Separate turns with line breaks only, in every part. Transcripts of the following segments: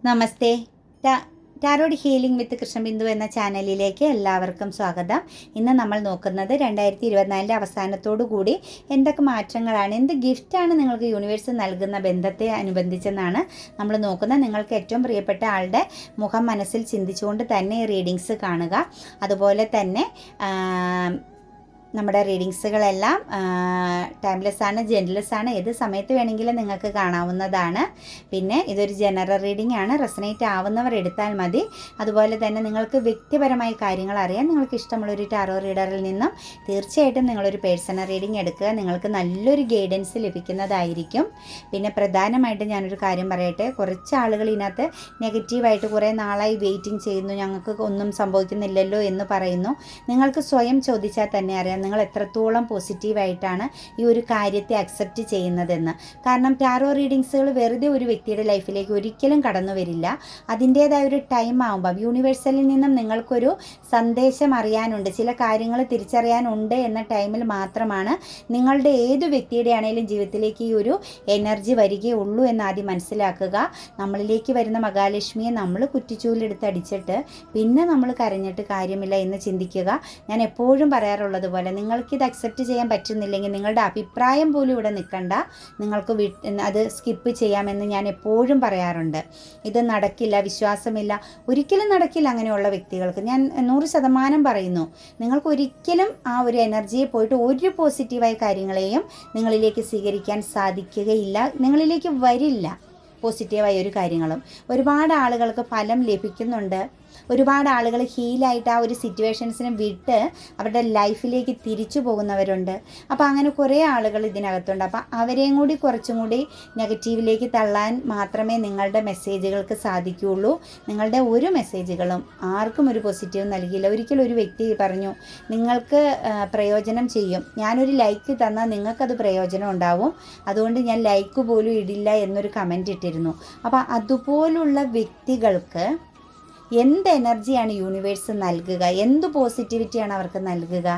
നമസ്തേ. Tarot healing വിത്ത് കൃഷ്ണബിന്ദു എന്ന ചാനലിലേക്ക് എല്ലാവർക്കും സ്വാഗതം. ഇന്ന് നമ്മൾ നോക്കുന്നത് 2024 അവസാനത്തോടു കൂടി എന്തൊക്കെ മാറ്റങ്ങളാണ്, എന്ത് ഗിഫ്റ്റാണ് നിങ്ങൾക്ക് യൂണിവേഴ്സ് നൽകുന്ന ബന്ധത്തെ അനുബന്ധിച്ചെന്നാണ് നമ്മൾ നോക്കുന്നത്. നിങ്ങൾക്ക് ഏറ്റവും പ്രിയപ്പെട്ട ആളുടെ മുഖം മനസ്സിൽ ചിന്തിച്ചുകൊണ്ട് തന്നെ റീഡിങ്സ് കാണുക. അതുപോലെ തന്നെ നമ്മുടെ റീഡിങ്സുകളെല്ലാം ടൈംലെസ് ആണ്, ജെൻറ്റ്ലെസ് ആണ്, ഏത് സമയത്ത് വേണമെങ്കിലും നിങ്ങൾക്ക് കാണാവുന്നതാണ്. പിന്നെ ഇതൊരു ജനറൽ റീഡിംഗ് ആണ്, റെസനേറ്റ് ആവുന്നവർ എടുത്താൽ മതി. അതുപോലെ തന്നെ നിങ്ങൾക്ക് വ്യക്തിപരമായ കാര്യങ്ങൾ അറിയാൻ നിങ്ങൾക്ക് ഇഷ്ടമുള്ളൊരു ടാറോ റീഡറിൽ നിന്നും തീർച്ചയായിട്ടും നിങ്ങളൊരു പേഴ്സണൽ റീഡിംഗ് എടുക്കുക. നിങ്ങൾക്ക് നല്ലൊരു ഗൈഡൻസ് ലഭിക്കുന്നതായിരിക്കും. പിന്നെ പ്രധാനമായിട്ടും ഞാനൊരു കാര്യം പറയട്ടെ, കുറച്ച് ആളുകൾ ഇതിനകത്ത് നെഗറ്റീവായിട്ട് കുറേ നാളായി വെയിറ്റിംഗ് ചെയ്യുന്നു, ഞങ്ങൾക്ക് ഒന്നും സംഭവിക്കുന്നില്ലല്ലോ എന്ന് പറയുന്നു. നിങ്ങൾക്ക് സ്വയം ചോദിച്ചാൽ തന്നെ അറിയാം നിങ്ങൾ എത്രത്തോളം പോസിറ്റീവായിട്ടാണ് ഈ ഒരു കാര്യത്തെ അക്സെപ്റ്റ് ചെയ്യുന്നതെന്ന്. കാരണം ടാറോ റീഡിങ്സുകൾ വെറുതെ ഒരു വ്യക്തിയുടെ ലൈഫിലേക്ക് ഒരിക്കലും കടന്നു വരില്ല. അതിൻ്റേതായ ഒരു ടൈം ആകുമ്പം യൂണിവേഴ്സലിൽ നിന്നും നിങ്ങൾക്കൊരു സന്ദേശം അറിയാനുണ്ട്, ചില കാര്യങ്ങൾ തിരിച്ചറിയാനുണ്ട് എന്ന ടൈമിൽ മാത്രമാണ് നിങ്ങളുടെ ഏത് വ്യക്തിയുടെ ആണെങ്കിലും ജീവിതത്തിലേക്ക് ഈ ഒരു എനർജി വരികയുള്ളൂ എന്ന് ആദ്യം മനസ്സിലാക്കുക. നമ്മളിലേക്ക് വരുന്ന മഹാലക്ഷ്മിയെ നമ്മൾ കുറ്റിച്ചൂലെടുത്ത് അടിച്ചിട്ട് പിന്നെ നമ്മൾ കരഞ്ഞിട്ട് കാര്യമില്ല എന്ന് ചിന്തിക്കുക. ഞാൻ എപ്പോഴും പറയാറുള്ളത് പോലെ നിങ്ങൾക്കിത് അക്സെപ്റ്റ് ചെയ്യാൻ പറ്റുന്നില്ലെങ്കിൽ നിങ്ങളുടെ അഭിപ്രായം പോലും ഇവിടെ നിൽക്കണ്ട, നിങ്ങൾക്ക് അത് സ്കിപ്പ് ചെയ്യാമെന്ന് ഞാൻ എപ്പോഴും പറയാറുണ്ട്. ഇത് നടക്കില്ല, വിശ്വാസമില്ല, ഒരിക്കലും നടക്കില്ല അങ്ങനെയുള്ള വ്യക്തികൾക്ക്. ഞാൻ 100% പറയുന്നു, നിങ്ങൾക്ക് ഒരിക്കലും ആ ഒരു എനർജിയെ പോയിട്ട് ഒരു പോസിറ്റീവായ കാര്യങ്ങളെയും നിങ്ങളിലേക്ക് സ്വീകരിക്കാൻ സാധിക്കുകയില്ല, നിങ്ങളിലേക്ക് വരില്ല പോസിറ്റീവായ ഒരു കാര്യങ്ങളും. ഒരുപാട് ആളുകൾക്ക് ഫലം ലഭിക്കുന്നുണ്ട്, ഒരുപാട് ആളുകൾ ഹീലായിട്ട് ആ ഒരു സിറ്റുവേഷൻസിനെ വിട്ട് അവരുടെ ലൈഫിലേക്ക് തിരിച്ചു പോകുന്നവരുണ്ട്. അപ്പോൾ അങ്ങനെ കുറേ ആളുകൾ ഇതിനകത്തുണ്ട്. അപ്പോൾ അവരെയും കൂടി കുറച്ചും കൂടി നെഗറ്റീവിലേക്ക് തള്ളാൻ മാത്രമേ നിങ്ങളുടെ മെസ്സേജുകൾക്ക് സാധിക്കുകയുള്ളൂ. നിങ്ങളുടെ ഒരു മെസ്സേജുകളും ആർക്കും ഒരു പോസിറ്റീവ് നൽകിയില്ല. ഒരിക്കലും ഒരു വ്യക്തി പറഞ്ഞു നിങ്ങൾക്ക് പ്രയോജനം ചെയ്യും, ഞാനൊരു ലൈക്ക് തന്നാൽ നിങ്ങൾക്കത് പ്രയോജനം ഉണ്ടാവും, അതുകൊണ്ട് ഞാൻ ലൈക്ക് പോലും ഇടില്ല എന്നൊരു കമൻറ്റ് ഇട്ടിരുന്നു. അപ്പോൾ അതുപോലുള്ള വ്യക്തികൾക്ക് എന്ത് എനർജിയാണ് യൂണിവേഴ്സ് നൽകുക, എന്ത് പോസിറ്റിവിറ്റിയാണ് അവർക്ക് നൽകുക,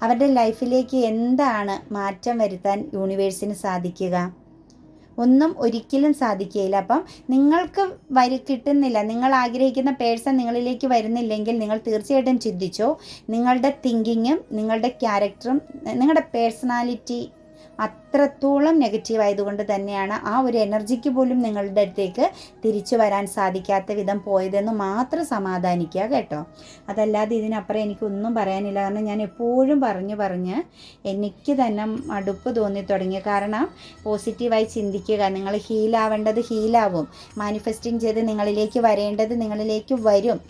അവരുടെ ലൈഫിലേക്ക് എന്താണ് മാറ്റം വരുത്താൻ യൂണിവേഴ്സിന് സാധിക്കുക? ഒന്നും ഒരിക്കലും സാധിക്കുകയില്ല. അപ്പം നിങ്ങൾക്ക് കിട്ടുന്നില്ല, നിങ്ങൾ ആഗ്രഹിക്കുന്ന പേഴ്സൺ നിങ്ങളിലേക്ക് വരുന്നില്ലെങ്കിൽ നിങ്ങൾ തീർച്ചയായിട്ടും ചിന്തിച്ചോ, നിങ്ങളുടെ തിങ്കിങ്ങും നിങ്ങളുടെ ക്യാരക്ടറും നിങ്ങളുടെ പേഴ്സണാലിറ്റി അത്രത്തോളം നെഗറ്റീവ് ആയതുകൊണ്ട് തന്നെയാണ് ആ ഒരു എനർജിക്ക് പോലും നിങ്ങളുടെ അടുത്തേക്ക് തിരിച്ചു വരാൻ സാധിക്കാത്ത വിധം പോയതെന്ന് മാത്രം സമാധാനിക്കുക കേട്ടോ. അതല്ലാതെ ഇതിനപ്പുറം എനിക്കൊന്നും പറയാനില്ല. കാരണം ഞാൻ എപ്പോഴും പറഞ്ഞ് എനിക്ക് തന്നെ മടുപ്പ് തോന്നി തുടങ്ങി. കാരണം പോസിറ്റീവായി ചിന്തിക്കുക, നിങ്ങൾ ഹീലാവേണ്ടത് ഹീലാവും, മാനിഫെസ്റ്റിംഗ് ചെയ്ത് നിങ്ങളിലേക്ക് വരേണ്ടത് നിങ്ങളിലേക്ക് വരും.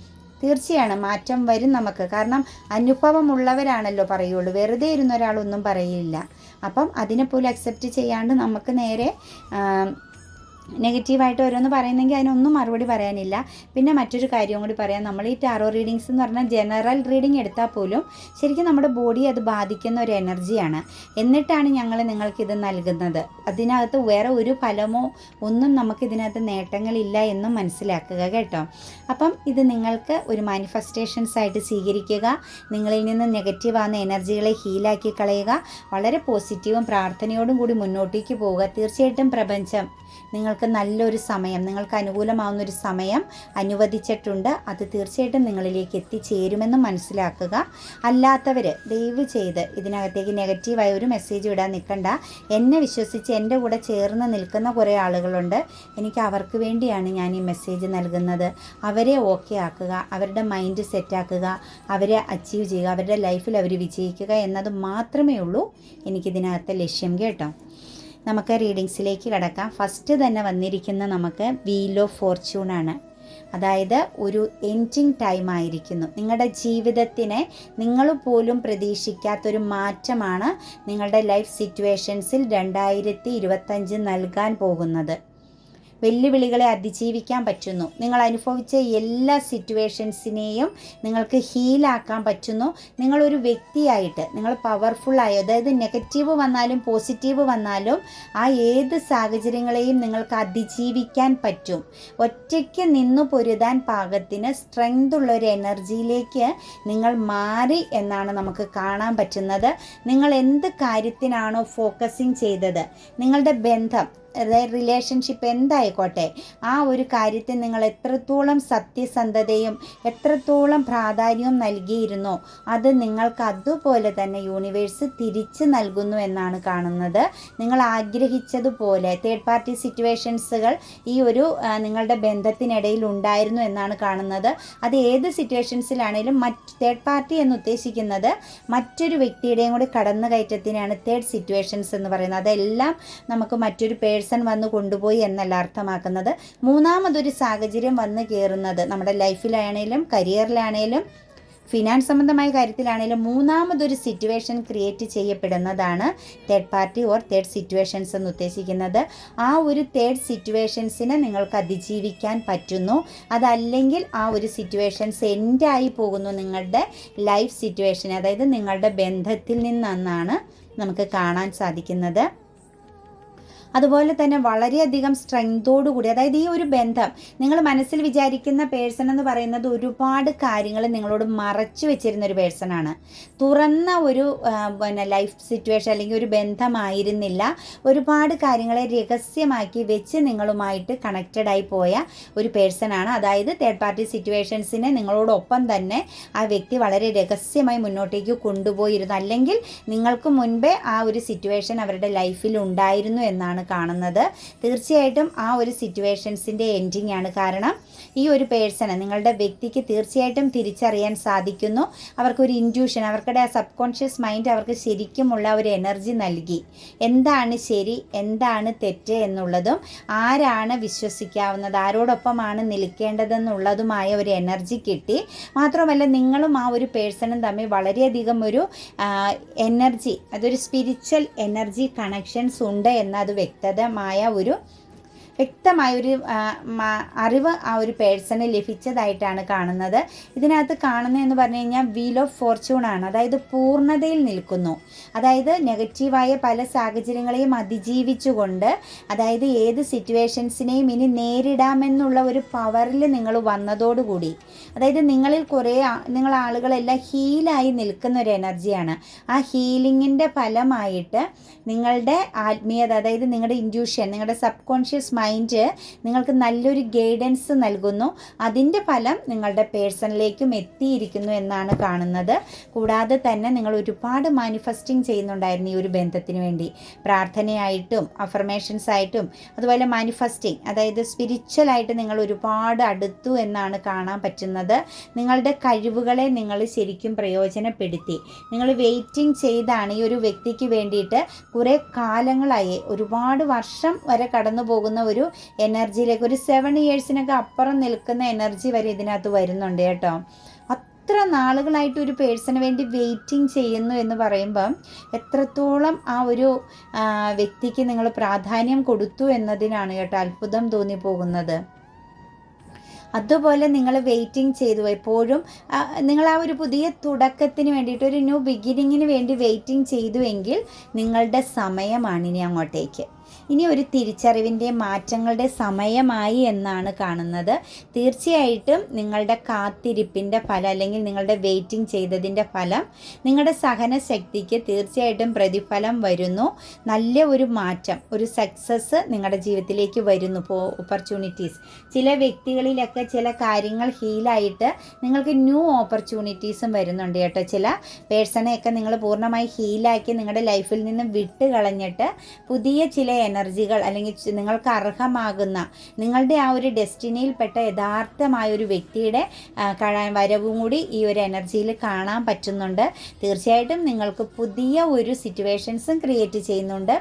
തീർച്ചയാണ് മാറ്റം വരും നമുക്ക്. കാരണം അനുഭവമുള്ളവരാണല്ലോ പറയുള്ളൂ, വെറുതെ ഇരുന്ന ഒരാളൊന്നും പറയില്ല. അപ്പം അതിനെപ്പോലും അക്സെപ്റ്റ് ചെയ്യാണ്ട് നമുക്ക് നേരെ നെഗറ്റീവായിട്ട് ഓരോന്ന് പറയുന്നെങ്കിൽ അതിനൊന്നും മറുപടി പറയാനില്ല. പിന്നെ മറ്റൊരു കാര്യം കൂടി പറയാം, നമ്മൾ ഈ ടാറോ റീഡിങ്സ് എന്ന് പറഞ്ഞാൽ ജനറൽ റീഡിങ് എടുത്താൽ പോലും ശരിക്കും നമ്മുടെ ബോഡി അത് ബാധിക്കുന്ന ഒരു എനർജിയാണ്. എന്നിട്ടാണ് ഞങ്ങൾ നിങ്ങൾക്കിത് നൽകുന്നത്. അതിനകത്ത് വേറെ ഒരു ഫലമോ ഒന്നും നമുക്കിതിനകത്ത് നേട്ടങ്ങളില്ല എന്നും മനസ്സിലാക്കുക കേട്ടോ. അപ്പം ഇത് നിങ്ങൾക്ക് ഒരു മാനിഫെസ്റ്റേഷൻസ് ആയിട്ട് സ്വീകരിക്കുക, നിങ്ങളിൽ നിന്ന് നെഗറ്റീവാകുന്ന എനർജികളെ ഹീലാക്കി കളയുക, വളരെ പോസിറ്റീവും പ്രാർത്ഥനയോടും കൂടി മുന്നോട്ടേക്ക് പോവുക. തീർച്ചയായിട്ടും പ്രപഞ്ചം നിങ്ങൾക്ക് നല്ലൊരു സമയം, നിങ്ങൾക്ക് അനുകൂലമാവുന്നൊരു സമയം അനുവദിച്ചിട്ടുണ്ട്. അത് തീർച്ചയായിട്ടും നിങ്ങളിലേക്ക് എത്തിച്ചേരുമെന്ന് മനസ്സിലാക്കുക. അല്ലാത്തവർ ദയവ് ചെയ്ത് ഇതിനകത്തേക്ക് നെഗറ്റീവായ ഒരു മെസ്സേജ് വിടാൻ നിൽക്കണ്ട. എന്നെ വിശ്വസിച്ച് എൻ്റെ കൂടെ ചേർന്ന് നിൽക്കുന്ന കുറേ ആളുകളുണ്ട്. എനിക്ക് അവർക്ക് വേണ്ടിയാണ് ഞാൻ ഈ മെസ്സേജ് നൽകുന്നത്. അവരെ ഓക്കെ ആക്കുക, അവരുടെ മൈൻഡ് സെറ്റാക്കുക, അവരെ അച്ചീവ് ചെയ്യുക, അവരുടെ ലൈഫിൽ അവർ വിജയിക്കുക എന്നത് മാത്രമേ ഉള്ളൂ എനിക്കിതിനകത്തെ ലക്ഷ്യം കേട്ടോ. നമുക്ക് റീഡിങ്സിലേക്ക് കിടക്കാം. ഫസ്റ്റ് തന്നെ വന്നിരിക്കുന്ന നമുക്ക് വീൽ ഓഫ് ഫോർച്യൂണാണ്. അതായത് ഒരു എൻഡിങ് ടൈം ആയിരിക്കുന്നു. നിങ്ങളുടെ ജീവിതത്തിനെ നിങ്ങൾ പോലും പ്രതീക്ഷിക്കാത്തൊരു മാറ്റമാണ് നിങ്ങളുടെ ലൈഫ് സിറ്റുവേഷൻസിൽ 2025 നൽകാൻ പോകുന്നത്. വെല്ലുവിളികളെ അതിജീവിക്കാൻ പറ്റുന്നു. നിങ്ങൾ അനുഭവിച്ച എല്ലാ സിറ്റുവേഷൻസിനെയും നിങ്ങൾക്ക് ഹീലാക്കാൻ പറ്റുന്നു. നിങ്ങളൊരു വ്യക്തിയായിട്ട് നിങ്ങൾ പവർഫുള്ളായി, അതായത് നെഗറ്റീവ് വന്നാലും പോസിറ്റീവ് വന്നാലും ആ ഏത് സാഹചര്യങ്ങളെയും നിങ്ങൾക്ക് അതിജീവിക്കാൻ പറ്റും. ഒറ്റയ്ക്ക് നിന്നു പൊരുതാൻ പാകത്തിന് സ്ട്രെങ്ത് ഉള്ള ഒരു എനർജിയിലേക്ക് നിങ്ങൾ മാറി എന്നാണ് നമുക്ക് കാണാൻ പറ്റുന്നത്. നിങ്ങൾ എന്ത് കാര്യത്തിനാണോ ഫോക്കസിങ് ചെയ്തത്, നിങ്ങളുടെ ബന്ധം റിലേഷൻഷിപ്പ് എന്തായിക്കോട്ടെ, ആ ഒരു കാര്യത്തിൽ നിങ്ങൾ എത്രത്തോളം സത്യസന്ധതയും എത്രത്തോളം പ്രാധാന്യവും നൽകിയിരുന്നോ അത് നിങ്ങൾക്ക് അതുപോലെ തന്നെ യൂണിവേഴ്സ് തിരിച്ച് നൽകുന്നു എന്നാണ് കാണുന്നത്. നിങ്ങൾ ആഗ്രഹിച്ചതുപോലെ തേർഡ് പാർട്ടി സിറ്റുവേഷൻസുകൾ ഈ ഒരു നിങ്ങളുടെ ബന്ധത്തിനിടയിൽ ഉണ്ടായിരുന്നു എന്നാണ് കാണുന്നത്. അത് ഏത് സിറ്റുവേഷൻസിലാണെങ്കിലും തേർഡ് പാർട്ടി എന്ന് ഉദ്ദേശിക്കുന്നത് മറ്റൊരു വ്യക്തിയുടെയും കൂടി കടന്നുകയറ്റത്തിനാണ് തേർഡ് സിറ്റുവേഷൻസ് എന്ന് പറയുന്നത്. അതെല്ലാം നമുക്ക് മറ്റൊരു പേഴ്സൺ വന്ന് കൊണ്ടുപോയി എന്നല്ല അർത്ഥമാക്കുന്നത്. മൂന്നാമതൊരു സാഹചര്യം വന്ന് കയറുന്നത് നമ്മുടെ ലൈഫിലാണേലും കരിയറിലാണേലും ഫിനാൻസ് സംബന്ധമായ കാര്യത്തിലാണെങ്കിലും മൂന്നാമതൊരു സിറ്റുവേഷൻ ക്രിയേറ്റ് ചെയ്യപ്പെടുന്നതാണ് third party or third situations എന്ന് ഉദ്ദേശിക്കുന്നത്. ആ ഒരു തേർഡ് സിറ്റുവേഷൻസിനെ നിങ്ങൾക്ക് അതിജീവിക്കാൻ പറ്റുന്നു. അതല്ലെങ്കിൽ ആ ഒരു സിറ്റുവേഷൻസ് എൻഡായി പോകുന്നു നിങ്ങളുടെ ലൈഫ് സിറ്റുവേഷൻ, അതായത് നിങ്ങളുടെ ബന്ധത്തിൽ നിന്നാണ് നമുക്ക് കാണാൻ സാധിക്കുന്നത്. അതുപോലെ തന്നെ വളരെയധികം സ്ട്രെങ്തോടുകൂടി, അതായത് ഈ ഒരു ബന്ധം നിങ്ങൾ മനസ്സിൽ വിചാരിക്കുന്ന പേഴ്സൺ എന്ന് പറയുന്നത് ഒരുപാട് കാര്യങ്ങൾ നിങ്ങളോട് മറച്ചു വെച്ചിരുന്ന ഒരു പേഴ്സണാണ്. തുറന്ന ഒരു ലൈഫ് സിറ്റുവേഷൻ അല്ലെങ്കിൽ ഒരു ബന്ധമായിരുന്നില്ല. ഒരുപാട് കാര്യങ്ങളെ രഹസ്യമാക്കി വെച്ച് നിങ്ങളുമായിട്ട് കണക്റ്റഡായി പോയ ഒരു പേഴ്സണാണ്. അതായത് തേർഡ് പാർട്ടി സിറ്റുവേഷൻസിനെ നിങ്ങളോടൊപ്പം തന്നെ ആ വ്യക്തി വളരെ രഹസ്യമായി മുന്നോട്ടേക്ക് കൊണ്ടുപോയിരുന്നു, അല്ലെങ്കിൽ നിങ്ങൾക്ക് മുൻപേ ആ ഒരു സിറ്റുവേഷൻ അവരുടെ ലൈഫിൽ ഉണ്ടായിരുന്നു എന്നാണ് കാണുന്നത്. തീർച്ചയായിട്ടും ആ ഒരു സിറ്റുവേഷൻസിൻ്റെ എൻഡിങ് ആണ്. കാരണം ഈ ഒരു പേഴ്സണ് നിങ്ങളുടെ വ്യക്തിക്ക് തീർച്ചയായിട്ടും തിരിച്ചറിയാൻ സാധിക്കുന്നു. അവർക്കൊരു ഇൻറ്റ്യൂഷൻ, അവർക്കുടെ ആ സബ് കോൺഷ്യസ് മൈൻഡ് അവർക്ക് ശരിക്കുമുള്ള ഒരു എനർജി നൽകി. എന്താണ് ശരി, എന്താണ് തെറ്റ് എന്നുള്ളതും ആരാണ് വിശ്വസിക്കാവുന്നത്, ആരോടൊപ്പമാണ് നിൽക്കേണ്ടതെന്നുള്ളതുമായ ഒരു എനർജി കിട്ടി. മാത്രമല്ല നിങ്ങളും ആ ഒരു പേഴ്സണും തമ്മിൽ വളരെയധികം ഒരു എനർജി, അതൊരു സ്പിരിച്വൽ എനർജി കണക്ഷൻസ് ഉണ്ട് എന്നത് വ്യക്തമായൊരു അറിവ് ആ ഒരു പേഴ്സണ് ലഭിച്ചതായിട്ടാണ് കാണുന്നത്. ഇതിനകത്ത് കാണുന്നതെന്ന് പറഞ്ഞു കഴിഞ്ഞാൽ വീൽ ഓഫ് ഫോർച്യൂൺ ആണ്. അതായത് പൂർണ്ണതയിൽ നിൽക്കുന്നു. അതായത് നെഗറ്റീവായ പല സാഹചര്യങ്ങളെയും അതിജീവിച്ചുകൊണ്ട്, അതായത് ഏത് സിറ്റുവേഷൻസിനെയും ഇനി നേരിടാമെന്നുള്ള ഒരു പവറിൽ നിങ്ങൾ വന്നതോടുകൂടി, അതായത് നിങ്ങൾ ആളുകളെല്ലാം ഹീലായി നിൽക്കുന്ന ഒരു എനർജിയാണ്. ആ ഹീലിങ്ങിൻ്റെ ഫലമായിട്ട് നിങ്ങളുടെ ആത്മീയത, അതായത് നിങ്ങളുടെ ഇൻറ്റ്യൂഷൻ, നിങ്ങളുടെ സബ് കോൺഷ്യസ് മൈൻഡ് നിങ്ങൾക്ക് നല്ലൊരു ഗൈഡൻസ് നൽകുന്നു. അതിൻ്റെ ഫലം നിങ്ങളുടെ പേഴ്സണിലേക്കും എത്തിയിരിക്കുന്നു എന്നാണ് കാണുന്നത്. കൂടാതെ തന്നെ നിങ്ങൾ ഒരുപാട് മാനിഫെസ്റ്റിംഗ് ചെയ്യുന്നുണ്ടായിരുന്നു ഈ ഒരു ബന്ധത്തിന് വേണ്ടി. പ്രാർത്ഥനയായിട്ടും അഫർമേഷൻസ് ആയിട്ടും അതുപോലെ മാനിഫെസ്റ്റിംഗ്, അതായത് സ്പിരിച്വലായിട്ട് നിങ്ങൾ ഒരുപാട് അടുത്തു എന്നാണ് കാണാൻ പറ്റുന്നത്. നിങ്ങളുടെ കഴിവുകളെ നിങ്ങൾ ശരിക്കും പ്രയോജനപ്പെടുത്തി. നിങ്ങൾ വെയിറ്റിംഗ് ചെയ്താണ് ഈ ഒരു വ്യക്തിക്ക് വേണ്ടിയിട്ട് കുറേ കാലങ്ങളായി, ഒരുപാട് വർഷം വരെ കടന്നു പോകുന്ന ഒരു എനർജിയിലേക്ക്, ഒരു 7 ഇയേഴ്സിനൊക്കെ അപ്പുറം നിൽക്കുന്ന എനർജി വരെ ഇതിനകത്ത് വരുന്നുണ്ട് കേട്ടോ. അത്ര നാളുകളായിട്ട് ഒരു പേഴ്സണ് വേണ്ടി വെയിറ്റിംഗ് ചെയ്യുന്നു എന്ന് പറയുമ്പം എത്രത്തോളം ആ ഒരു വ്യക്തിക്ക് നിങ്ങൾ പ്രാധാന്യം കൊടുത്തു എന്നതിനാണ് കേട്ടോ അത്ഭുതം തോന്നിപ്പോകുന്നത്. അതുപോലെ നിങ്ങൾ വെയിറ്റിംഗ് ചെയ്തു, എപ്പോഴും നിങ്ങൾ ആ ഒരു പുതിയ തുടക്കത്തിന് വേണ്ടിയിട്ട്, ഒരു ന്യൂ ബിഗിനിങ്ങിന് വേണ്ടി വെയിറ്റിംഗ് ചെയ്തുവെങ്കിൽ നിങ്ങളുടെ സമയമാണ് ഇനി അങ്ങോട്ടേക്ക്. ഇനി ഒരു തിരിച്ചറിവിൻ്റെ മാറ്റങ്ങളുടെ സമയമായി എന്നാണ് കാണുന്നത്. തീർച്ചയായിട്ടും നിങ്ങളുടെ കാത്തിരിപ്പിൻ്റെ ഫലം, അല്ലെങ്കിൽ നിങ്ങളുടെ വെയിറ്റിംഗ് ചെയ്തതിൻ്റെ ഫലം, നിങ്ങളുടെ സഹനശക്തിക്ക് തീർച്ചയായിട്ടും പ്രതിഫലം വരുന്നു. നല്ല ഒരു മാറ്റം, ഒരു സക്സസ് നിങ്ങളുടെ ജീവിതത്തിലേക്ക് വരുന്നു. ഓപ്പർച്യൂണിറ്റീസ്, ചില വ്യക്തികളിലൊക്കെ ചില കാര്യങ്ങൾ ഹീലായിട്ട് നിങ്ങൾക്ക് ന്യൂ ഓപ്പർച്യൂണിറ്റീസും വരുന്നുണ്ട് കേട്ടോ. ചില പേഴ്സണെയൊക്കെ നിങ്ങൾ പൂർണ്ണമായി ഹീലാക്കി നിങ്ങളുടെ ലൈഫിൽ നിന്നും വിട്ട് കളഞ്ഞിട്ട് പുതിയ ചില എനർജികൾ, അല്ലെങ്കിൽ നിങ്ങൾക്ക് അർഹമാകുന്ന നിങ്ങളുടെ ആ ഒരു ഡെസ്റ്റിനിയിൽപ്പെട്ട യഥാർത്ഥമായൊരു വ്യക്തിയുടെ വരവും കൂടി ഈ ഒരു എനർജിയിൽ കാണാൻ പറ്റുന്നുണ്ട്. തീർച്ചയായിട്ടും നിങ്ങൾക്ക് പുതിയ ഒരു സിറ്റുവേഷൻസും ക്രിയേറ്റ് ചെയ്യുന്നുണ്ട്.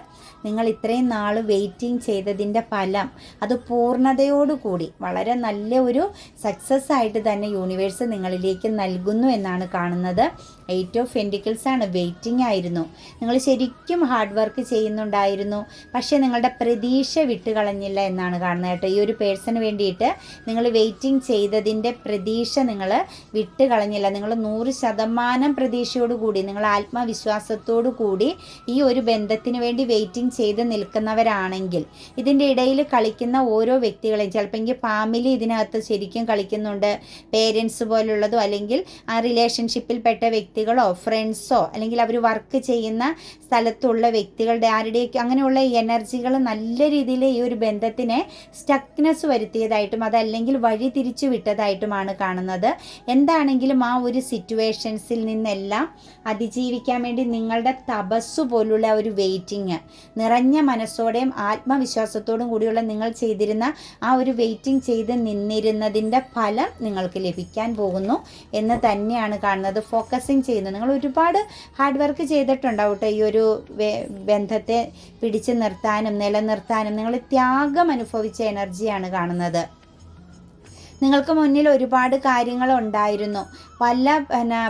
നിങ്ങൾ ഇത്രയും നാൾ വെയിറ്റിംഗ് ചെയ്തതിൻ്റെ ഫലം അത് പൂർണ്ണതയോടുകൂടി വളരെ നല്ല ഒരു സക്സസ് ആയിട്ട് തന്നെ യൂണിവേഴ്സ് നിങ്ങളിലേക്ക് നൽകുന്നു എന്നാണ് കാണുന്നത്. 8 ഓഫ് പെൻറ്റിക്കിൾസ് ആണ്. വെയിറ്റിംഗ് ആയിരുന്നു, നിങ്ങൾ ശരിക്കും ഹാർഡ് വർക്ക് ചെയ്യുന്നുണ്ടായിരുന്നു, പക്ഷേ നിങ്ങളുടെ പ്രതീക്ഷ വിട്ടുകളഞ്ഞില്ല എന്നാണ് കാണുന്നത് കേട്ടോ. ഈ ഒരു പേഴ്സണ് വേണ്ടിയിട്ട് നിങ്ങൾ വെയിറ്റിംഗ് ചെയ്തതിൻ്റെ പ്രതീക്ഷ നിങ്ങൾ വിട്ടുകളഞ്ഞില്ല. നിങ്ങൾ 100% പ്രതീക്ഷയോടുകൂടി, നിങ്ങൾ ആത്മവിശ്വാസത്തോടു കൂടി ഈ ഒരു ബന്ധത്തിന് വേണ്ടി വെയിറ്റിംഗ് ചെയ്ത് നിൽക്കുന്നവരാണെങ്കിൽ, ഇതിൻ്റെ ഇടയിൽ കളിക്കുന്ന ഓരോ വ്യക്തികളെയും, ചിലപ്പോൾ ഫാമിലി ഇതിനകത്ത് ശരിക്കും കളിക്കുന്നുണ്ട്, പേരൻസ് പോലുള്ളതോ, അല്ലെങ്കിൽ ആ റിലേഷൻഷിപ്പിൽപ്പെട്ട വ്യക്തികളോ ഫ്രണ്ട്സോ, അല്ലെങ്കിൽ അവർ വർക്ക് ചെയ്യുന്ന സ്ഥലത്തുള്ള വ്യക്തികളുടെ ആരുടെയൊക്കെ അങ്ങനെയുള്ള എനർജികൾ നല്ല രീതിയിൽ ഈ ഒരു ബന്ധത്തിനെ സ്റ്റക്നെസ് വരുത്തിയതായിട്ടും അതല്ലെങ്കിൽ വഴി തിരിച്ചു വിട്ടതായിട്ടുമാണ് കാണുന്നത്. എന്താണെങ്കിലും ആ ഒരു സിറ്റുവേഷൻസിൽ നിന്നെല്ലാം അതിജീവിക്കാൻ വേണ്ടി നിങ്ങളുടെ തപസ്സു പോലുള്ള ഒരു വെയിറ്റിംഗ്, നിറഞ്ഞ മനസ്സോടെയും ആത്മവിശ്വാസത്തോടും കൂടിയുള്ള നിങ്ങൾ ചെയ്തിരുന്ന ആ ഒരു വെയിറ്റിംഗ് ചെയ്ത് നിന്നിരുന്നതിൻ്റെ ഫലം നിങ്ങൾക്ക് ലഭിക്കാൻ പോകുന്നു എന്ന് തന്നെയാണ് കാണുന്നത്. ഫോക്കസിങ് ചെയ്യുന്നു. നിങ്ങൾ ഒരുപാട് ഹാർഡ് വർക്ക് ചെയ്തിട്ടുണ്ടാവും കേട്ടോ ഈ ഒരു ബന്ധത്തെ പിടിച്ചു നിർത്താനും നിലനിർത്താനും. നിങ്ങൾ ത്യാഗം അനുഭവിച്ച എനർജിയാണ് കാണുന്നത്. നിങ്ങൾക്ക് മുന്നിൽ ഒരുപാട് കാര്യങ്ങളുണ്ടായിരുന്നു. പല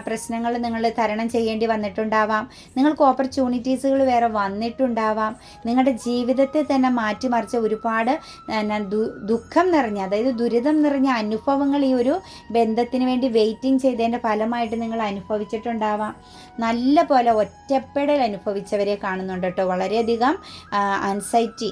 പ്രശ്നങ്ങൾ നിങ്ങൾ തരണം ചെയ്യേണ്ടി വന്നിട്ടുണ്ടാവാം. നിങ്ങൾക്ക് ഓപ്പർച്യൂണിറ്റീസുകൾ വേറെ വന്നിട്ടുണ്ടാവാം. നിങ്ങളുടെ ജീവിതത്തെ തന്നെ മാറ്റിമറിച്ച ഒരുപാട് ദുഃഖം നിറഞ്ഞ, അതായത് ദുരിതം നിറഞ്ഞ അനുഭവങ്ങൾ ഈ ഒരു ബന്ധത്തിന് വേണ്ടി വെയിറ്റിംഗ് ചെയ്തതിൻ്റെ ഫലമായിട്ട് നിങ്ങൾ അനുഭവിച്ചിട്ടുണ്ടാവാം. നല്ല പോലെ ഒറ്റപ്പെടൽ അനുഭവിച്ചവരെ കാണുന്നുണ്ട് കേട്ടോ. വളരെയധികം ആൻസൈറ്റി,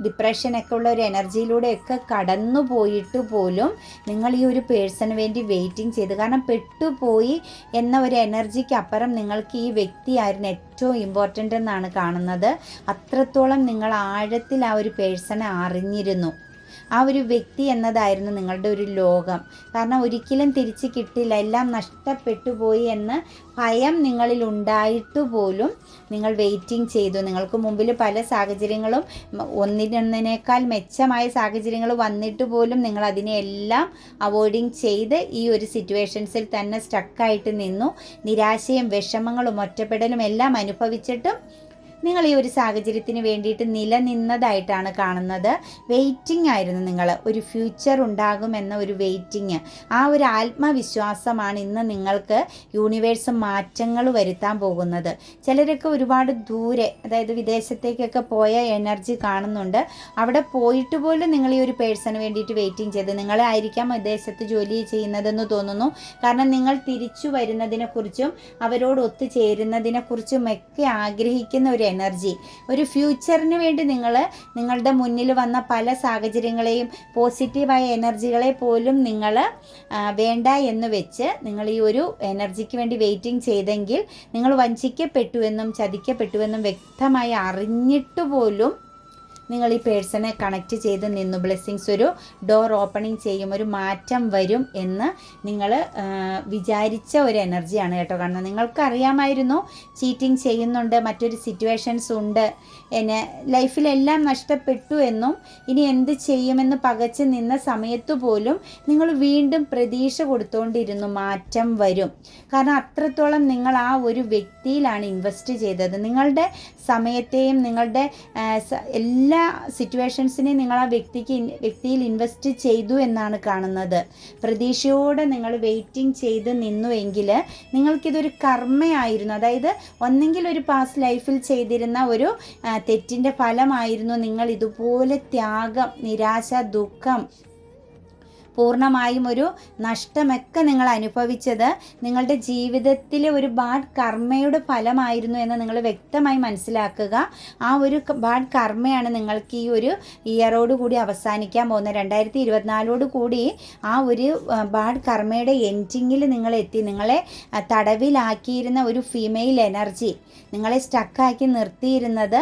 ഡിപ്രഷനൊക്കെ ഉള്ള ഒരു എനർജിയിലൂടെയൊക്കെ കടന്നു പോയിട്ട് പോലും നിങ്ങൾ ഈ ഒരു പേഴ്സണിന് വേണ്ടി വെയിറ്റിംഗ് ചെയ്ത്, കാരണം പെട്ടുപോയി എന്ന ഒരു എനർജിക്ക് അപ്പുറം നിങ്ങൾക്ക് ഈ വ്യക്തിയായിരുന്നു ഏറ്റവും ഇമ്പോർട്ടൻ്റ് എന്നാണ് കാണുന്നത്. അത്രത്തോളം നിങ്ങൾ ആഴത്തിൽ ആ ഒരു പേഴ്സണെ അറിഞ്ഞിരുന്നു. ആ ഒരു വ്യക്തി എന്നതായിരുന്നു നിങ്ങളുടെ ഒരു ലോകം. കാരണം ഒരിക്കലും തിരിച്ച് കിട്ടില്ല, എല്ലാം നഷ്ടപ്പെട്ടു പോയി എന്ന് ഭയം നിങ്ങളിൽ ഉണ്ടായിട്ട് പോലും നിങ്ങൾ വെയിറ്റിംഗ് ചെയ്തു. നിങ്ങൾക്ക് മുമ്പിൽ പല സാഹചര്യങ്ങളും ഒന്നിനൊന്നിനേക്കാൾ മെച്ചമായ സാഹചര്യങ്ങൾ വന്നിട്ട് പോലും നിങ്ങൾ അതിനെയെല്ലാം അവോയ്ഡിങ് ചെയ്ത് ഈ ഒരു സിറ്റുവേഷൻസിൽ തന്നെ സ്റ്റക്കായിട്ട് നിന്നു. നിരാശയും വിഷമങ്ങളും ഒറ്റപ്പെടലും എല്ലാം അനുഭവിച്ചിട്ടും നിങ്ങൾ ഈ ഒരു സാഹചര്യത്തിന് വേണ്ടിയിട്ട് നിലനിന്നതായിട്ടാണ് കാണുന്നത്. വെയിറ്റിംഗ് ആയിരുന്നു നിങ്ങൾ. ഒരു ഫ്യൂച്ചർ ഉണ്ടാകുമെന്ന ഒരു വെയിറ്റിംഗ്, ആ ഒരു ആത്മവിശ്വാസമാണ് ഇന്ന് നിങ്ങൾക്ക് യൂണിവേഴ്സ് മാറ്റങ്ങൾ വരുത്താൻ പോകുന്നത്. ചിലരൊക്കെ ഒരുപാട് ദൂരെ, അതായത് വിദേശത്തേക്കൊക്കെ പോയ എനർജി കാണുന്നുണ്ട്. അവിടെ പോയിട്ട് പോലും നിങ്ങൾ ഈ ഒരു പേഴ്സണിന് വേണ്ടിയിട്ട് വെയിറ്റിംഗ് ചെയ്ത്, നിങ്ങളെ ആയിരിക്കാം വിദേശത്ത് ജോലി ചെയ്യുന്നതെന്ന് തോന്നുന്നു. കാരണം നിങ്ങൾ തിരിച്ചു വരുന്നതിനെക്കുറിച്ചും അവരോട് ഒത്തുചേരുന്നതിനെക്കുറിച്ചും ഒക്കെ ആഗ്രഹിക്കുന്ന ഒരു എനർജി, ഒരു ഫ്യൂച്ചറിന് വേണ്ടി നിങ്ങളുടെ മുന്നിൽ വന്ന പല സാഹചര്യങ്ങളെയും പോസിറ്റീവായ എനർജികളെ പോലും നിങ്ങൾ വേണ്ട എന്ന് വെച്ച് നിങ്ങൾ ഈ ഒരു എനർജിക്ക് വേണ്ടി വെയിറ്റിംഗ് ചെയ്തെങ്കിൽ നിങ്ങൾ വഞ്ചിക്കപ്പെട്ടുവെന്നും ചതിക്കപ്പെട്ടുവെന്നും വ്യക്തമായി അറിഞ്ഞിട്ട് പോലും നിങ്ങൾ ഈ പേഴ്സണെ കണക്റ്റ് ചെയ്ത് നിന്നു. ബ്ലെസ്സിങ്സ്, ഒരു ഡോർ ഓപ്പണിങ് ചെയ്യും, ഒരു മാറ്റം വരും എന്ന് നിങ്ങൾ വിചാരിച്ച ഒരു എനർജിയാണ് കേട്ടോ കാണുന്നത്. നിങ്ങൾക്കറിയാമായിരുന്നു ചീറ്റിംഗ് ചെയ്യുന്നുണ്ട്, മറ്റൊരു സിറ്റുവേഷൻസ് ഉണ്ട്, എന്നെ ലൈഫിലെല്ലാം നഷ്ടപ്പെട്ടു എന്നും ഇനി എന്ത് ചെയ്യുമെന്ന് പകച്ച് നിന്ന സമയത്ത് പോലും നിങ്ങൾ വീണ്ടും പ്രതീക്ഷ കൊടുത്തുകൊണ്ടിരുന്നു മാറ്റം വരും. കാരണം അത്രത്തോളം നിങ്ങൾ ആ ഒരു വ്യക്തിയിലാണ് ഇൻവെസ്റ്റ് ചെയ്തത്. നിങ്ങളുടെ സമയത്തെയും നിങ്ങളുടെ എല്ലാ സിറ്റുവേഷൻസിനെയും നിങ്ങൾ ആ വ്യക്തിയിൽ ഇൻവെസ്റ്റ് ചെയ്തു എന്നാണ് കാണുന്നത്. പ്രതീക്ഷയോടെ നിങ്ങൾ വെയിറ്റിംഗ് ചെയ്ത് നിന്നുവെങ്കിൽ നിങ്ങൾക്കിതൊരു കർമ്മയായിരുന്നു. അതായത് ഒന്നെങ്കിൽ ഒരു പാസ്റ്റ് ലൈഫിൽ ചെയ്തിരുന്ന ഒരു തെറ്റിൻ്റെ ഫലമായിരുന്നു നിങ്ങൾ ഇതുപോലെ ത്യാഗം, നിരാശ, ദുഃഖം, പൂർണ്ണമായും ഒരു നഷ്ടമൊക്കെ നിങ്ങൾ അനുഭവിച്ചത് നിങ്ങളുടെ ജീവിതത്തിലെ ഒരു ബാഡ് കർമ്മയുടെ ഫലമായിരുന്നു എന്ന് നിങ്ങൾ വ്യക്തമായി മനസ്സിലാക്കുക. ആ ഒരു ബാഡ് കർമ്മയാണ് നിങ്ങൾക്ക് ഈ ഒരു ഇയറോട് കൂടി അവസാനിക്കാൻ പോകുന്നത്. 2024 കൂടി ആ ഒരു ബാഡ് കർമ്മയുടെ എൻഡിങ്ങിൽ നിങ്ങൾ എത്തി. നിങ്ങളെ തടവിലാക്കിയിരുന്ന ഒരു ഫീമെയിൽ എനർജി, നിങ്ങളെ സ്റ്റക്കാക്കി നിർത്തിയിരുന്നത്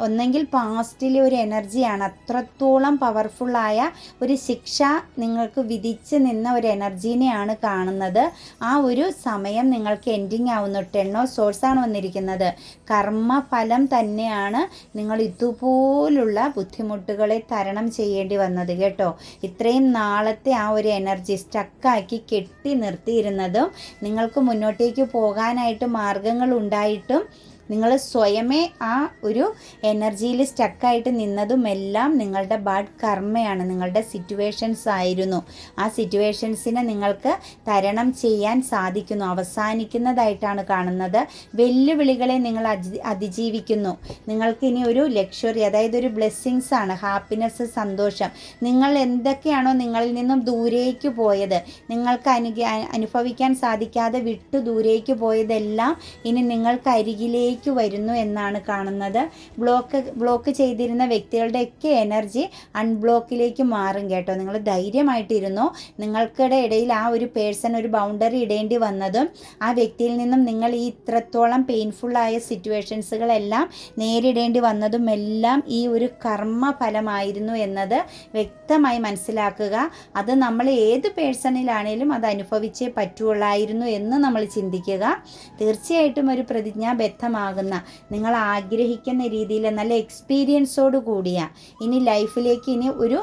ഒന്നെങ്കിൽ പാസ്റ്റിലെ ഒരു എനർജിയാണ്. അത്രത്തോളം പവർഫുള്ളായ ഒരു ശിക്ഷ നിങ്ങൾക്ക് വിധിച്ച് നിന്ന ഒരു എനർജീനെയാണ് കാണുന്നത്. ആ ഒരു സമയം നിങ്ങൾക്ക് എൻഡിങ് ആവുന്നു. 10 ഓഫ് സോഴ്സ് ആണ് വന്നിരിക്കുന്നത്. കർമ്മഫലം തന്നെയാണ് നിങ്ങൾ ഇതുപോലുള്ള ബുദ്ധിമുട്ടുകളെ തരണം ചെയ്യേണ്ടി വന്നത് കേട്ടോ. ഇത്രയും നാളത്തെ ആ ഒരു എനർജി സ്റ്റക്കാക്കി കെട്ടി നിർത്തിയിരുന്നതും നിങ്ങൾക്ക് മുന്നോട്ടേക്ക് പോകാനായിട്ട് മാർഗങ്ങൾ ഉണ്ടായിട്ടും നിങ്ങൾ സ്വയമേ ആ ഒരു എനർജിയിൽ സ്റ്റക്കായിട്ട് നിന്നതുമെല്ലാം നിങ്ങളുടെ ബാഡ് കർമ്മയാണ്, നിങ്ങളുടെ സിറ്റുവേഷൻസ് ആയിരുന്നു. ആ സിറ്റുവേഷൻസിനെ നിങ്ങൾക്ക് തരണം ചെയ്യാൻ സാധിക്കുന്നു, അവസാനിക്കുന്നതായിട്ടാണ് കാണുന്നത്. വെല്ലുവിളികളെ നിങ്ങൾ അതിജീവിക്കുന്നു. നിങ്ങൾക്കിനി ഒരു ലക്ഷറി, അതായത് ഒരു ബ്ലെസ്സിങ്സ് ആണ്, ഹാപ്പിനെസ്, സന്തോഷം. നിങ്ങൾ എന്തൊക്കെയാണോ നിങ്ങളിൽ നിന്നും ദൂരേക്ക് പോയത്, നിങ്ങൾക്ക് അനുഭവിക്കാൻ സാധിക്കാതെ വിട്ടു ദൂരേക്ക് പോയതെല്ലാം ഇനി നിങ്ങൾക്ക് അരികിലേക്ക് നിങ്ങളിലേക്ക് വരുന്നു എന്നാണ് കാണുന്നത്. ബ്ലോക്ക് ചെയ്തിരുന്ന വ്യക്തികളുടെയൊക്കെ എനർജി അൺബ്ലോക്കിലേക്ക് മാറും കേട്ടോ. നിങ്ങൾ ധൈര്യമായിട്ടിരുന്നു. നിങ്ങൾക്കിടെ ഇടയിൽ ആ ഒരു പേഴ്സൺ ഒരു ബൗണ്ടറി ഇടേണ്ടി വന്നതും ആ വ്യക്തിയിൽ നിന്നും നിങ്ങൾ ഈ ഇത്രത്തോളം പെയിൻഫുള്ളായ സിറ്റുവേഷൻസുകളെല്ലാം നേരിടേണ്ടി വന്നതും എല്ലാം ഈ ഒരു കർമ്മ ഫലമായിരുന്നു എന്നത് വ്യക്തമായി മനസ്സിലാക്കുക. അത് നമ്മൾ ഏത് പേഴ്സണിലാണേലും അത് അനുഭവിച്ചേ പറ്റുള്ളായിരുന്നു എന്ന് നമ്മൾ ചിന്തിക്കുക. തീർച്ചയായിട്ടും ഒരു പ്രതിജ്ഞാബദ്ധമാകുന്ന നിങ്ങൾ ആഗ്രഹിക്കുന്ന രീതിയിൽ നല്ല എക്സ്പീരിയൻസോട് കൂടിയ ഇനി ലൈഫിലേക്ക് ഇനി ഒരു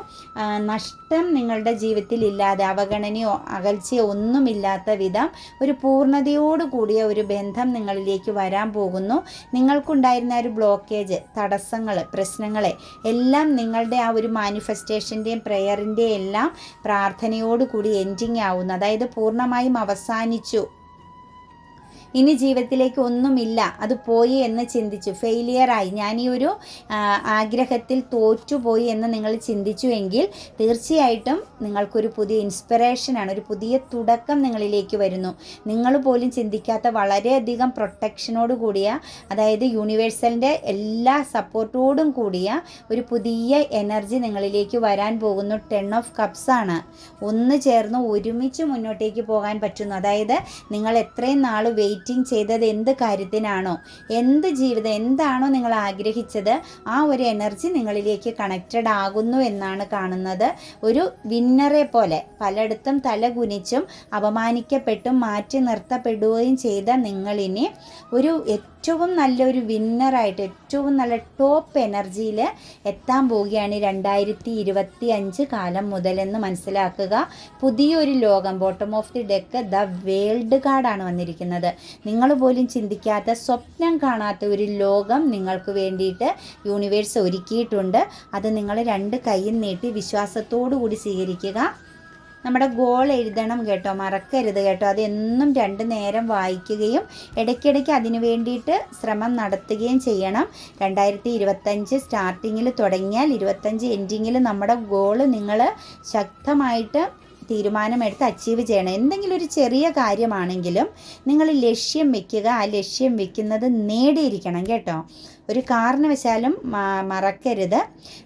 നഷ്ടം നിങ്ങളുടെ ജീവിതത്തിൽ ഇല്ലാതെ അവഗണനയോ അകൽച്ചയോ ഒന്നുമില്ലാത്ത വിധം ഒരു പൂർണ്ണതയോട് കൂടിയ ഒരു ബന്ധം നിങ്ങളിലേക്ക് വരാൻ പോകുന്നു. നിങ്ങൾക്കുണ്ടായിരുന്ന ഒരു ബ്ലോക്കേജ്, തടസ്സങ്ങൾ, പ്രശ്നങ്ങളെ എല്ലാം നിങ്ങളുടെ ആ ഒരു മാനിഫെസ്റ്റേഷൻ്റെയും പ്രെയറിൻ്റെയും എല്ലാം പ്രാർത്ഥനയോടുകൂടി എൻഡിങ് ആവുന്നു. അതായത് പൂർണ്ണമായും അവസാനിച്ചു. ഇനി ജീവിതത്തിലേക്ക് ഒന്നുമില്ല, അത് പോയി എന്ന് ചിന്തിച്ചു, ഫെയിലിയറായി, ഞാൻ ഈ ഒരു ആഗ്രഹത്തിൽ തോറ്റുപോയി എന്ന് നിങ്ങൾ ചിന്തിച്ചു എങ്കിൽ തീർച്ചയായിട്ടും നിങ്ങൾക്കൊരു പുതിയ ഇൻസ്പിറേഷനാണ്, ഒരു പുതിയ തുടക്കം നിങ്ങളിലേക്ക് വരുന്നു. നിങ്ങൾ പോലും ചിന്തിക്കാത്ത വളരെയധികം പ്രൊട്ടക്ഷനോട് കൂടിയ, അതായത് യൂണിവേഴ്സലിൻ്റെ എല്ലാ സപ്പോർട്ടോടും കൂടിയ ഒരു പുതിയ എനർജി നിങ്ങളിലേക്ക് വരാൻ പോകുന്നു. 10 ഓഫ് കപ്സ് ആണ്. ഒന്ന് ചേർന്ന് ഒരുമിച്ച് മുന്നോട്ടേക്ക് പോകാൻ പറ്റുന്നു. അതായത് നിങ്ങൾ എത്രയും നാൾ വെയിറ്റിംഗ് ചെയ്തത് എന്ത് കാര്യത്തിനാണോ, എന്ത് ജീവിതം എന്താണോ നിങ്ങൾ ആഗ്രഹിച്ചത്, ആ ഒരു എനർജി നിങ്ങളിലേക്ക് കണക്റ്റഡ് ആകുന്നു എന്നാണ് കാണുന്നത്. ഒരു വിന്നറെ പോലെ പലയിടത്തും തലകുനിച്ചും അപമാനിക്കപ്പെട്ടും മാറ്റി നിർത്തപ്പെടുകയും ചെയ്ത നിങ്ങളിനി ഒരു ഏറ്റവും നല്ലൊരു വിന്നറായിട്ട് ഏറ്റവും നല്ല ടോപ്പ് എനർജിയിൽ എത്താൻ പോവുകയാണ് 2025 കാലം മുതലെന്ന് മനസ്സിലാക്കുക. പുതിയൊരു ലോകം, bottom of the deck the world കാർഡാണ് വന്നിരിക്കുന്നത്. നിങ്ങൾ പോലും ചിന്തിക്കാത്ത, സ്വപ്നം കാണാത്ത ഒരു ലോകം നിങ്ങൾക്ക് വേണ്ടിയിട്ട് യൂണിവേഴ്സ് ഒരുക്കിയിട്ടുണ്ട്. അത് നിങ്ങൾ 2 കൈയും നീട്ടി വിശ്വാസത്തോടു കൂടി സ്വീകരിക്കുക. നമ്മുടെ ഗോൾ എഴുതണം കേട്ടോ, മറക്കരുത് കേട്ടോ. അതെന്നും 2 നേരം വായിക്കുകയും ഇടയ്ക്കിടയ്ക്ക് അതിനു വേണ്ടിയിട്ട് ശ്രമം നടത്തുകയും ചെയ്യണം. 2025 സ്റ്റാർട്ടിങ്ങിൽ തുടങ്ങിയാൽ 25 എൻഡിങ്ങിൽ നമ്മുടെ ഗോൾ നിങ്ങൾ ശക്തമായിട്ട് തീരുമാനമെടുത്ത് അച്ചീവ് ചെയ്യണം. എന്തെങ്കിലും ഒരു ചെറിയ കാര്യമാണെങ്കിലും നിങ്ങൾ ലക്ഷ്യം വെക്കുക. ആ ലക്ഷ്യം വെക്കുന്നത് നേടിയിരിക്കണം കേട്ടോ. ഒരു കാരണവശാലും മറക്കരുത്.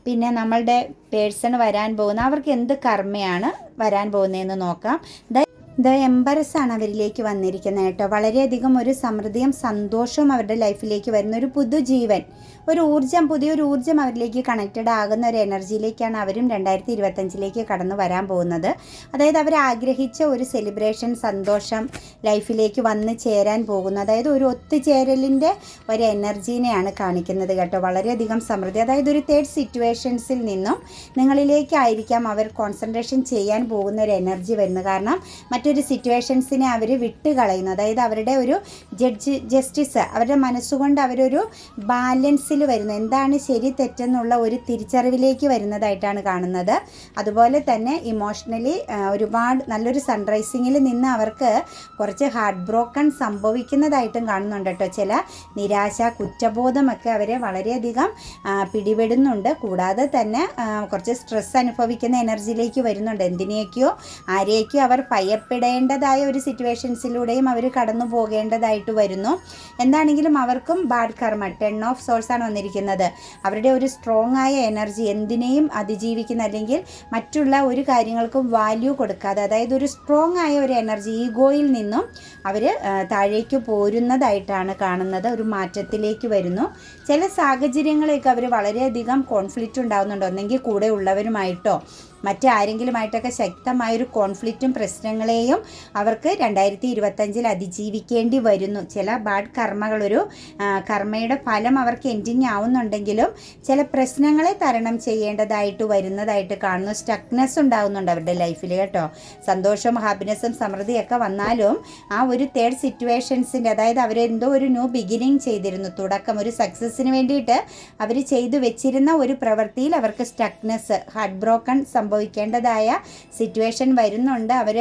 പിന്നെ നമ്മളുടെ പേഴ്സൺ വരാൻ പോകുന്ന, അവർക്ക് എന്ത് കർമ്മയാണ് വരാൻ പോകുന്നതെന്ന് നോക്കാം. ദ എംബറസ് ആണ് അവരിലേക്ക് വന്നിരിക്കുന്നത് കേട്ടോ. വളരെയധികം ഒരു സമൃദ്ധിയും സന്തോഷവും അവരുടെ ലൈഫിലേക്ക് വരുന്ന ഒരു പുതുജീവൻ, ഒരു ഊർജ്ജം, പുതിയൊരു ഊർജ്ജം അവരിലേക്ക് കണക്റ്റഡ് ആകുന്ന ഒരു എനർജിയിലേക്കാണ് അവരും 2025 കടന്നു വരാൻ പോകുന്നത്. അതായത് അവർ ആഗ്രഹിച്ച ഒരു സെലിബ്രേഷൻ, സന്തോഷം ലൈഫിലേക്ക് വന്ന് ചേരാൻ പോകുന്നു. അതായത് ഒരു ഒത്തുചേരലിൻ്റെ ഒരു എനർജീനെയാണ് കാണിക്കുന്നത് കേട്ടോ. വളരെയധികം സമൃദ്ധി, അതായത് ഒരു തേർഡ് സിറ്റുവേഷൻസിൽ നിന്നും നിങ്ങളിലേക്കായിരിക്കാം അവർ കോൺസെൻട്രേഷൻ ചെയ്യാൻ പോകുന്ന ഒരു എനർജി വരുന്നത്. കാരണം മറ്റൊരു സിറ്റുവേഷൻസിനെ അവർ വിട്ടുകളയുന്നു. അതായത് അവരുടെ ഒരു ജസ്റ്റിസ്, അവരുടെ മനസ്സുകൊണ്ട് അവരൊരു ബാലൻസിൽ വരുന്നു. എന്താണ് ശരി തെറ്റെന്നുള്ള ഒരു തിരിച്ചറിവിലേക്ക് വരുന്നതായിട്ടാണ് കാണുന്നത്. അതുപോലെ തന്നെ ഇമോഷണലി ഒരുപാട് നല്ലൊരു സൺറൈസിങ്ങിൽ നിന്ന് അവർക്ക് കുറച്ച് ഹാർട്ട് ബ്രോക്കൺ സംഭവിക്കുന്നതായിട്ടും കാണുന്നുണ്ട് കേട്ടോ. ചില നിരാശ, കുറ്റബോധമൊക്കെ അവരെ വളരെയധികം പിടിപെടുന്നുണ്ട്. കൂടാതെ തന്നെ കുറച്ച് സ്ട്രെസ് അനുഭവിക്കുന്ന എനർജിയിലേക്ക് വരുന്നുണ്ട്. എന്തിനെയൊക്കെയോ ആരെയൊക്കെയോ അവർ ഭയപ്പെടേണ്ടതായ ഒരു സിറ്റുവേഷൻസിലൂടെയും അവർ കടന്നു പോകേണ്ടതായിട്ട് വരുന്നു. എന്താണെങ്കിലും അവർക്കും ബാഡ് കർമ്മ, 10 ഓഫ് സോൾസ് ആണ് വന്നിരിക്കുന്നത്. അവരുടെ ഒരു സ്ട്രോങ് ആയ എനർജി, എന്തിനേയും അതിജീവിക്കുന്ന, അല്ലെങ്കിൽ മറ്റുള്ള ഒരു കാര്യങ്ങൾക്കും വാല്യൂ കൊടുക്കാതെ, അതായത് ഒരു സ്ട്രോങ് ആയ ഒരു എനർജി, ഈഗോയിൽ നിന്നും അവർ താഴേക്ക് പോരുന്നതായിട്ടാണ് കാണുന്നത്. ഒരു മാറ്റത്തിലേക്ക് വരുന്നു. ചില സാഹചര്യങ്ങളെയൊക്കെ അവർ വളരെയധികം കോൺഫ്ലിക്റ്റ് ഉണ്ടാകുന്നുണ്ട്. ഒന്നെങ്കിൽ കൂടെ ഉള്ളവരുമായിട്ടോ മറ്റാരെങ്കിലുമായിട്ടൊക്കെ ശക്തമായൊരു കോൺഫ്ലിക്റ്റും പ്രശ്നങ്ങളെയും അവർക്ക് 2025 അതിജീവിക്കേണ്ടി വരുന്നു. ചില ബാഡ് കർമ്മകൾ, ഒരു കർമ്മയുടെ ഫലം അവർക്ക് എൻഡിങ് ആവുന്നുണ്ടെങ്കിലും ചില പ്രശ്നങ്ങളെ തരണം ചെയ്യേണ്ടതായിട്ട് വരുന്നതായിട്ട് കാണുന്നു. സ്റ്റക്നെസ് ഉണ്ടാകുന്നുണ്ട് അവരുടെ ലൈഫിൽ കേട്ടോ. സന്തോഷവും ഹാപ്പിനെസ്സും സമൃദ്ധിയൊക്കെ വന്നാലും ആ ഒരു തേർഡ് സിറ്റുവേഷൻസിൻ്റെ, അതായത് അവരെന്തോ ഒരു ന്യൂ ബിഗിനിങ് ചെയ്തിരുന്നു, തുടക്കം, ഒരു സക്സസ്സിന് വേണ്ടിയിട്ട് അവർ ചെയ്തു വെച്ചിരുന്ന ഒരു പ്രവൃത്തിയിൽ അവർക്ക് സ്റ്റക്നെസ്, ഹാർട്ട് ബ്രോക്കൺ സംഭവിക്കേണ്ടതായ സിറ്റുവേഷൻ വരുന്നുണ്ട്. അവർ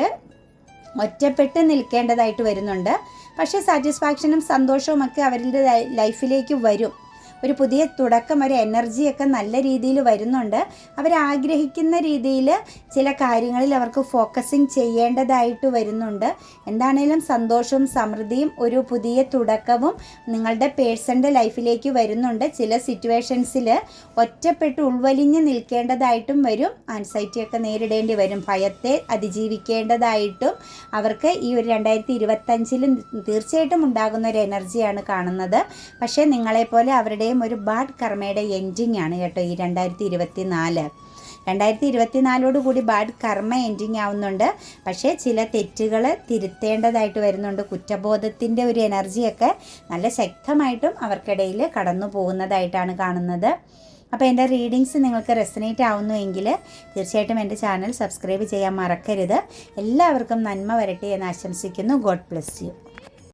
ഒറ്റപ്പെട്ട് നിൽക്കേണ്ടതായിട്ട് വരുന്നുണ്ട്. പക്ഷേ സാറ്റിസ്ഫാക്ഷനും സന്തോഷവും ഒക്കെ അവരുടെ ലൈഫിലേക്ക് വരും. ഒരു പുതിയ തുടക്കം, ഒരു എനർജിയൊക്കെ നല്ല രീതിയിൽ വരുന്നുണ്ട്. അവരാഗ്രഹിക്കുന്ന രീതിയിൽ ചില കാര്യങ്ങളിൽ അവർക്ക് ഫോക്കസിങ് ചെയ്യേണ്ടതായിട്ട് വരുന്നുണ്ട്. എന്താണേലും സന്തോഷവും സമൃദ്ധിയും ഒരു പുതിയ തുടക്കവും നിങ്ങളുടെ പേഴ്സൻ്റെ ലൈഫിലേക്ക് വരുന്നുണ്ട്. ചില സിറ്റുവേഷൻസിൽ ഒറ്റപ്പെട്ട് ഉൾവലിഞ്ഞ് നിൽക്കേണ്ടതായിട്ടും വരും. ആൻസൈറ്റിയൊക്കെ നേരിടേണ്ടി വരും. ഭയത്തെ അതിജീവിക്കേണ്ടതായിട്ടും അവർക്ക് ഈ ഒരു 2025 തീർച്ചയായിട്ടും ഉണ്ടാകുന്ന ഒരു എനർജിയാണ് കാണുന്നത്. പക്ഷേ നിങ്ങളെപ്പോലെ അവരുടെയും ഒരു ബാഡ് കർമ്മയുടെ എൻഡിങ് ആണ് കേട്ടോ ഈ 2024. 2024 കൂടി ബാഡ് കർമ്മ എൻഡിങ് ആവുന്നുണ്ട്. പക്ഷേ ചില തെറ്റുകൾ തിരുത്തേണ്ടതായിട്ട് വരുന്നുണ്ട്. കുറ്റബോധത്തിൻ്റെ ഒരു എനർജിയൊക്കെ നല്ല ശക്തമായിട്ടും അവർക്കിടയിൽ കടന്നു പോകുന്നതായിട്ടാണ് കാണുന്നത്. അപ്പോൾ എൻ്റെ റീഡിങ്സ് നിങ്ങൾക്ക് റെസനേറ്റ് ആവുന്നുവെങ്കിൽ തീർച്ചയായിട്ടും എൻ്റെ ചാനൽ സബ്സ്ക്രൈബ് ചെയ്യാൻ മറക്കരുത്. എല്ലാവർക്കും നന്മ വരട്ടെ എന്ന് ആശംസിക്കുന്നു. God bless you.